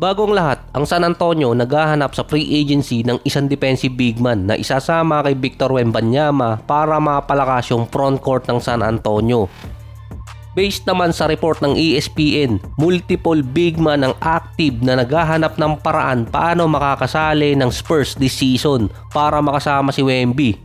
Bagong lahat, ang San Antonio naghahanap sa free agency ng isang defensive big man na isasama kay Victor Wembanyama para mapalakas yung front court ng San Antonio. Based naman sa report ng ESPN, multiple big man ang active na naghahanap ng paraan paano makakasali ng Spurs this season para makasama si Wemby.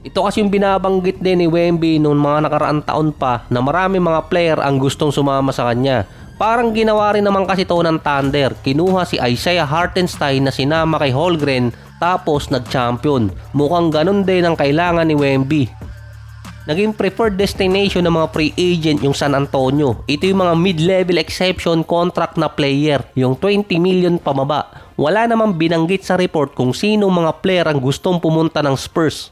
Ito kasi yung binabanggit din ni Wemby noong mga nakaraang taon pa na marami mga player ang gustong sumama sa kanya. Parang ginawa rin naman kasi ito ng Thunder. Kinuha si Isaiah Hartenstein na sinama kay Holmgren tapos nag-champion. Mukhang ganun din ang kailangan ni Wemby. Naging preferred destination ng mga free agent yung San Antonio. Ito yung mga mid-level exception contract na player, yung 20 million pababa. Wala namang binanggit sa report kung sino mga player ang gustong pumunta ng Spurs.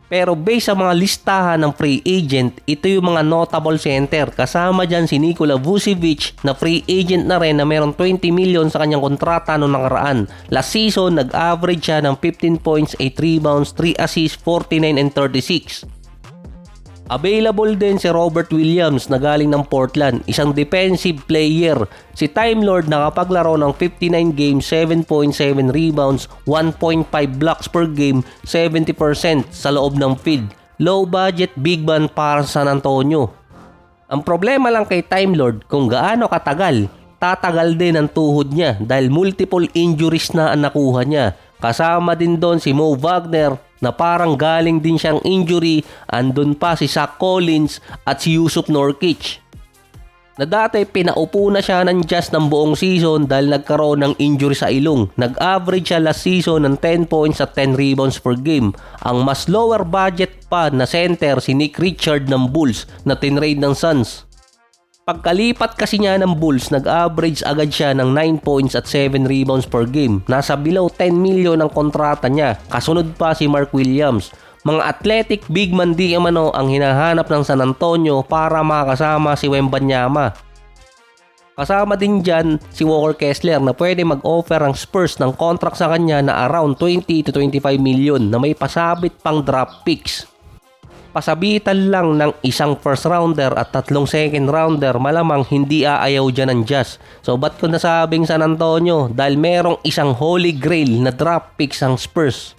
Pero based sa mga listahan ng free agent, ito yung mga notable center. Kasama dyan si Nikola Vucevic na free agent na rin na merong 20 million sa kanyang kontrata noong nakaraan. Last season, nag-average siya ng 15 points, 8 rebounds, 3 assists, 49 and 36. Available din si Robert Williams na galing ng Portland, isang defensive player. Si Time Lord nakapaglaro ng 59 games, 7.7 rebounds, 1.5 blocks per game, 70% sa loob ng field. Low budget big man para sa San Antonio. Ang problema lang kay Time Lord kung gaano katagal. Tatagal din ang tuhod niya dahil multiple injuries na ang nakuha niya. Kasama din doon si Mo Wagner na parang galing din siyang injury, andun pa si Zach Collins at si Yusuf Nurkic. Na dati pinaupo na siya ng Jazz ng buong season dahil nagkaroon ng injury sa ilong. Nag-average siya last season ng 10 points at 10 rebounds per game. Ang mas lower budget pa na center si Nick Richard ng Bulls na tinrade ng Suns. Pagkalipat kasi niya ng Bulls, nag-average agad siya ng 9 points at 7 rebounds per game. Nasa below 10 million ang kontrata niya. Kasunod pa si Mark Williams. Mga athletic big man di umano ang hinahanap ng San Antonio para makasama si Wembanyama. Kasama din dyan si Walker Kessler na pwede mag-offer ang Spurs ng contract sa kanya na around 20 to 25 million na may pasabit pang draft picks. Pasabitan lang ng isang first rounder at 3 second rounder, malamang hindi aayaw dyan ng Jazz. So ba't ko nasabing San Antonio? Dahil merong isang holy grail na draft picks ang Spurs.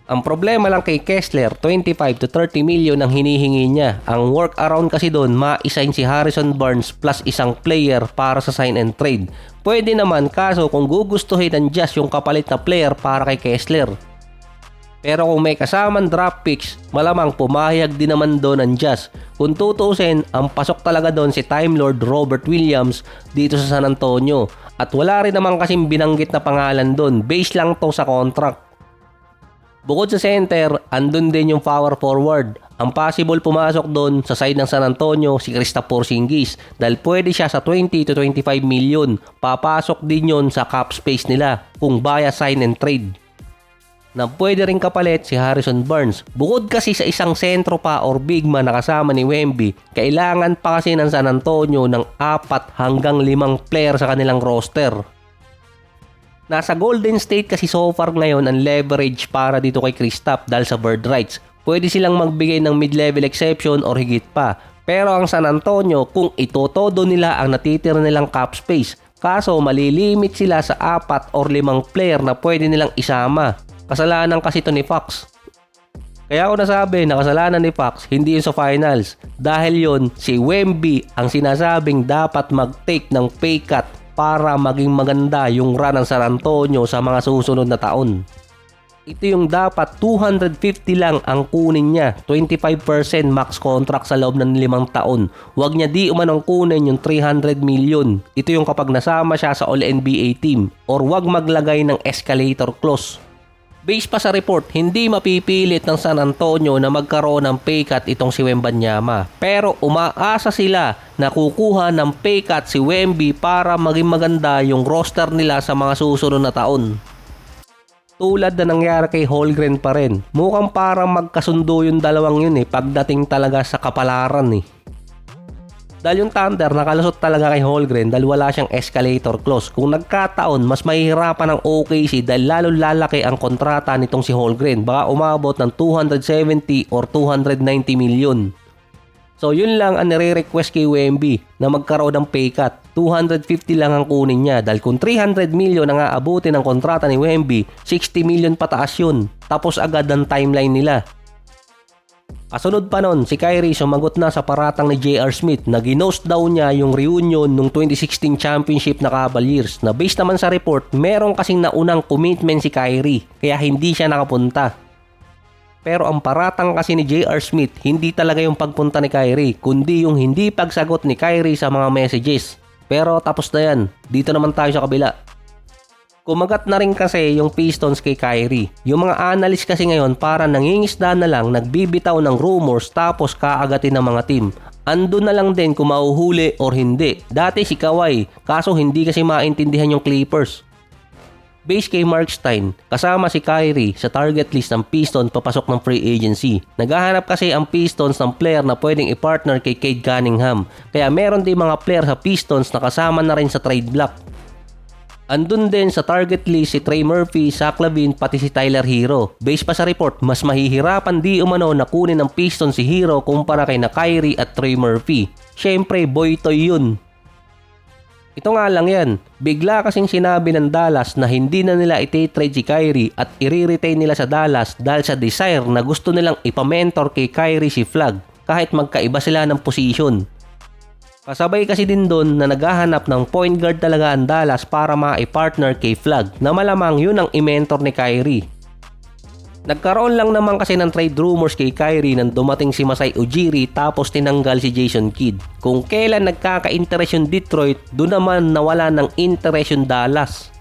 Ang problema lang kay Kessler, 25 to 30 million ang hinihingi niya. Ang workaround kasi doon, ma-assign si Harrison Barnes plus isang player para sa sign and trade. Pwede naman kaso kung gugustuhin ng Jazz yung kapalit na player para kay Kessler. Pero kung may kasamang draft picks, malamang pumayag din naman doon ang Jazz. Kung tutuusin, ang pasok talaga doon si Time Lord Robert Williams dito sa San Antonio. At wala rin naman kasing binanggit na pangalan doon, base lang to sa contract. Bukod sa center, andun din yung power forward. Ang possible pumasok doon sa side ng San Antonio si Kristaps Porzingis dahil pwede siya sa 20 to 25 million. Papasok din yon sa cap space nila kung via sign and trade. Na pwede rin kapalit si Harrison Barnes. Bukod kasi sa isang sentro pa or big man na kasama ni Wemby, kailangan pa kasi ng San Antonio ng 4 hanggang 5 player sa kanilang roster. Nasa Golden State kasi so far ngayon ang leverage para dito kay Kristaps dahil sa bird rights. Pwede silang magbigay ng mid-level exception or higit pa. Pero ang San Antonio, kung itotodo nila ang natitira nilang cap space, kaso malilimit sila sa 4 or 5 player na pwede nilang isama. Kasalanan kasi ito ni Fox. Kaya ako nasabi na kasalanan ni Fox, hindi yun sa finals. Dahil yun, si Wemby ang sinasabing dapat mag-take ng pay cut para maging maganda yung run ng San Antonio sa mga susunod na taon. Ito yung dapat 250 lang ang kunin niya, 25% max contract sa loob ng 5 taon. Huwag niya di umanong kunin yung 300 million. Ito yung kapag nasama siya sa All-NBA team or huwag maglagay ng escalator clause. Based pa sa report, hindi mapipilit ng San Antonio na magkaroon ng pay cut itong si Wembanyama. Pero umaasa sila na kukuha ng pay cut si Wemby para maging maganda yung roster nila sa mga susunod na taon. Tulad na nangyari kay Holmgren pa rin. Mukhang parang magkasundo yung dalawang yun pagdating talaga sa kapalaran . Dahil yung Thunder nakalusot talaga kay Holmgren dahil wala siyang escalator clause. Kung nagkataon, mas mahihirapan ng OKC dahil lalong lalaki ang kontrata nitong si Holmgren. Baka umabot ng 270 or 290 million. So yun lang ang nire-request kay Wemby na magkaroon ng pay cut. 250 lang ang kunin niya dahil kung 300 million ang aabutin ng kontrata ni Wemby, 60 million pataas yun. Tapos agad ang timeline nila. Kasunod pa nun, si Kyrie sumagot na sa paratang ni J.R. Smith na ginost daw niya yung reunion nung 2016 championship na Cavaliers na based naman sa report, meron kasing naunang commitment si Kyrie kaya hindi siya nakapunta. Pero ang paratang kasi ni J.R. Smith, hindi talaga yung pagpunta ni Kyrie, kundi yung hindi pagsagot ni Kyrie sa mga messages. Pero tapos na yan, dito naman tayo sa kabila. Kumagat na rin kasi yung Pistons kay Kyrie. Yung mga analyst kasi ngayon para nangingisda na lang, nagbibitaw ng rumors tapos kaagatin ng mga team. Andun na lang din kung mauhuli or hindi. Dati si Kawhi, kaso hindi kasi maintindihan yung Clippers. Base kay Mark Stein, kasama si Kyrie sa target list ng Pistons papasok ng free agency. Naghahanap kasi ang Pistons ng player na pwedeng i-partner kay Cade Cunningham. Kaya meron din mga player sa Pistons na kasama na rin sa trade block. Andun din sa target list si Trey Murphy, Zach LaVine, pati si Tyler Hero. Base pa sa report, mas mahihirapan di umano na kunin ng Pistons si Hero kumpara kay na Kyrie at Trey Murphy. Syempre, boy toy yun. Ito nga lang yan, bigla kasing sinabi ng Dallas na hindi na nila iti-trade si Kyrie at i-retain nila sa Dallas dahil sa desire na gusto nilang ipamentor kay Kyrie si Flagg kahit magkaiba sila ng position. Kasabay kasi din doon na naghahanap ng point guard talaga ang Dallas para ma-partner kay Flagg na malamang yun ang i-mentor ni Kyrie. Nagkaroon lang naman kasi ng trade rumors kay Kyrie nang dumating si Masai Ujiri tapos tinanggal si Jason Kidd. Kung kailan nagkaka-interest yung Detroit, doon naman nawala ng interest yung Dallas.